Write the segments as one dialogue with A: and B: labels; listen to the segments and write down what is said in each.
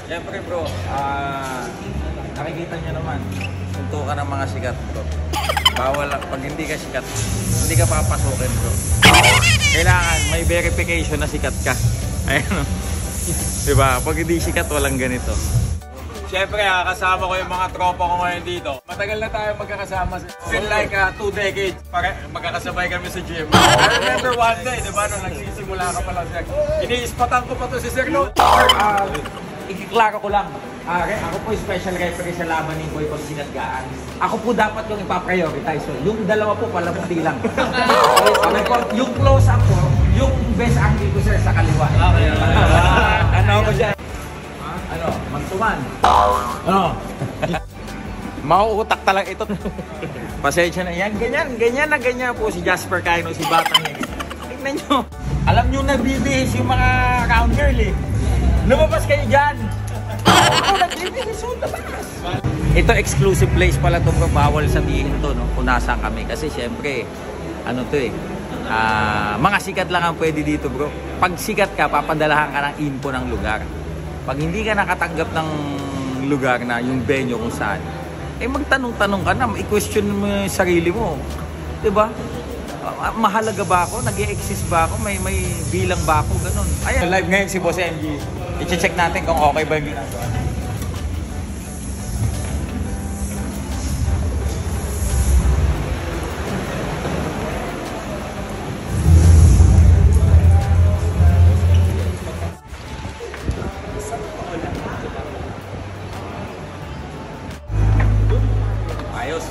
A: Siyempre bro, nakikita nyo naman, suntukan ng mga sikat bro. Bawal, pag hindi ka sikat, hindi ka papasukin bro. Kailangan may verification na sikat ka. Ayan o. Diba? Pag hindi sikat, walang ganito. Siyempre kasama ko yung mga tropa ko ngayon dito. Matagal na tayo magkakasama. Feel like 2 decades. Magkakasabay kami sa gym. I remember one day, diba, nung nagsisimula ka pala sir. Iniispatan ko pa to si sir, no? Ikiklaro ko lang. Ako po yung special referee sa laban ni Boy pag sinadgaan. Ako po dapat yung ipaprioritize. So, yung dalawa po palamuti lang. Okay po, yung close up po, yung best angle ko sir sa kaliwa. Okay. Ano ko dyan? Ano? Magtuman. Ano? Mauutak talaga ito. Pasensya na yan. Ganyan na ganyan po si Jasper Kaino, si Batang yan. Tignan nyo. Alam nyo nagbibihis yung mga round girl eh. Lumabas kayo dyan. Ako nagbibihis yung labas. Ito exclusive place pala ito bro. Bawal sabihin to no, kung nasaan kami. Kasi syempre, ano to eh. Mga sikat lang ang pwede dito bro. Pag sikat ka, papadalahan ka ng info ng lugar. Pag hindi ka nakatanggap ng lugar na yung venue kung saan, eh magtanong-tanong ka na, i-question mo yung sarili mo. Diba? Mahalaga ba ako? Nag-i-exist ba ako? May bilang ba ako? Ganun. Ayan, live ngayon si Boss MG. I-check natin kung okay ba yung ginagawa. Ayos.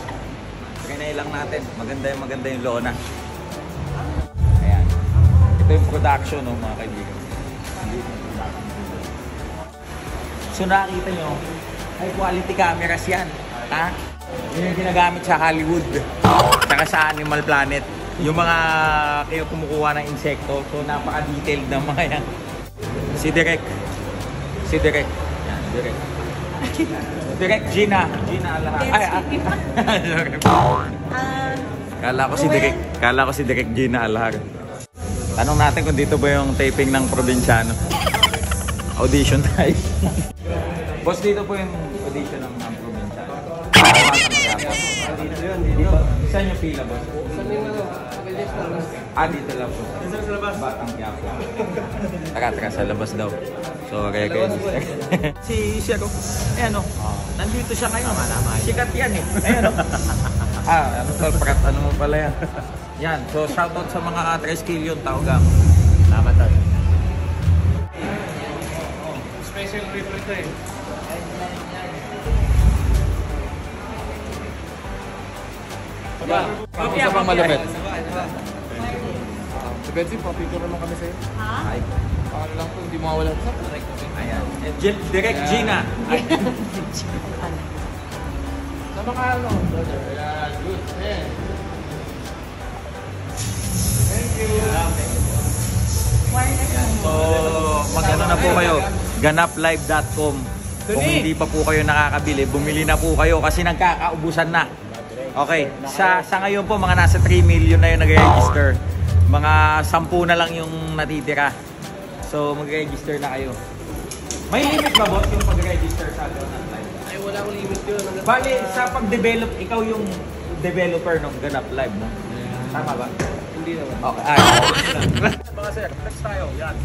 A: Trinay lang natin. Maganda yung lona. Ayan. Ito yung production, no, mga kaibigan. So nakita nyo, high quality cameras yan. Ha? Yun yung ginagamit sa Hollywood. Saka sa Animal Planet. Yung mga kayo kumukuha ng insekto. So napaka-detailed na mga yan. Si Direk. Yan, Direk. Direk Gina Alahar. Sorry. Kala ko si Direk Gina Alahar. Tanong natin kung dito ba yung taping ng Probinsyano. Audition tayo. Boss, dito po yung audition ng Probinsyano. Dito yun, dito. Saan yung pila, boss? Dito lang po. Dito sa labas? Batang Quiapo. Tara, sa labas daw. So, kaya si Sero, ayan o. Nandito siya ngayon. Sikat yan eh. Ayan o. Ano to, prat, ano mo pala yan. Yan, so shoutout sa mga 3 kilyon taugang. Salamat tayo. Special refer to eh. Ako sa pang malapit. Si Betsy, papito naman kami sa'yo. Ha? Ay. Paano lang po, hindi mawawala sa ayan. Direct Gina. Sa mga ano, brother. Ayan, good. Ayan. Thank you. Ayan. So, mag-ano na po kayo. Ganaplive.com. Kung hindi pa po kayo nakakabili, bumili na po kayo kasi nagkakaubusan na. Okay, sa ngayon po mga nasa 3 million na yung nag-register. Mga 10 na lang yung natitira. So mag-register na kayo. May limit ba boss yung pag-register sa Ganap Live? Ay wala akong limit yun. Bali sa pag-develop, ikaw yung developer ng Ganap Live, no? Tama ba? Hindi naman. Okay, mga sir, next tayo. Yan.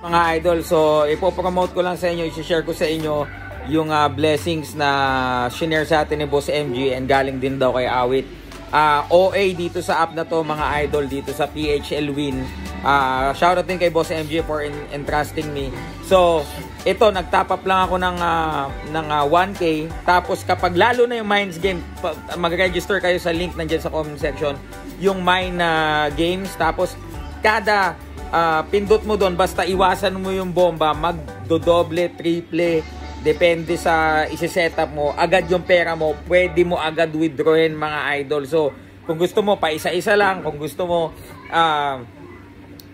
A: Mga idol, so ipopromote ko lang sa inyo, i-share ko sa inyo yung blessings na shinare sa atin ni Boss MG and galing din daw kay Awit. OA dito sa app na to mga idol, dito sa PHL Win. Shoutout din kay Boss MG for entrusting me. So ito, nag-top up lang ako ng 1K. Tapos kapag lalo na yung Mines game, mag-register kayo sa link nandiyan sa comment section, yung Mine games. Tapos kada pindot mo doon, basta iwasan mo yung bomba, magdodoble, triple, depende sa isi-setup mo, agad yung pera mo, pwede mo agad withdrawin mga idol. So, kung gusto mo, pa isa-isa lang. Kung gusto mo,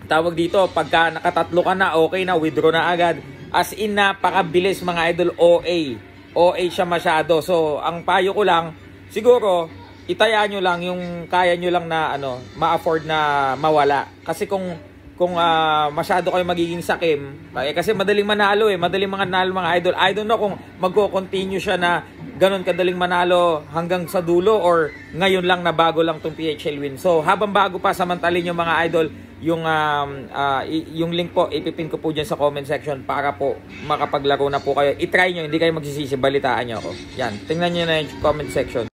A: tawag dito, pagka nakatatlo ka na, okay na, withdraw na agad. As in, napakabilis mga idol, OA siya masyado. So, ang payo ko lang, siguro, itaya nyo lang yung kaya nyo lang na, ma-afford na mawala. Kasi kung
B: kung masyado kayo magiging sakim, kasi madaling manalo madaling manalo mga idol. I don't know kung magko-continue siya na ganun kadaling manalo hanggang sa dulo or ngayon lang na bago lang tong PHL win. So habang bago pa, samantalin yung mga idol, yung link po ipipin ko po dyan sa comment section para po makapaglaro na po kayo. I-try nyo, hindi kayo magsisisi, balitaan nyo ako. Yan, tingnan nyo na yung comment section.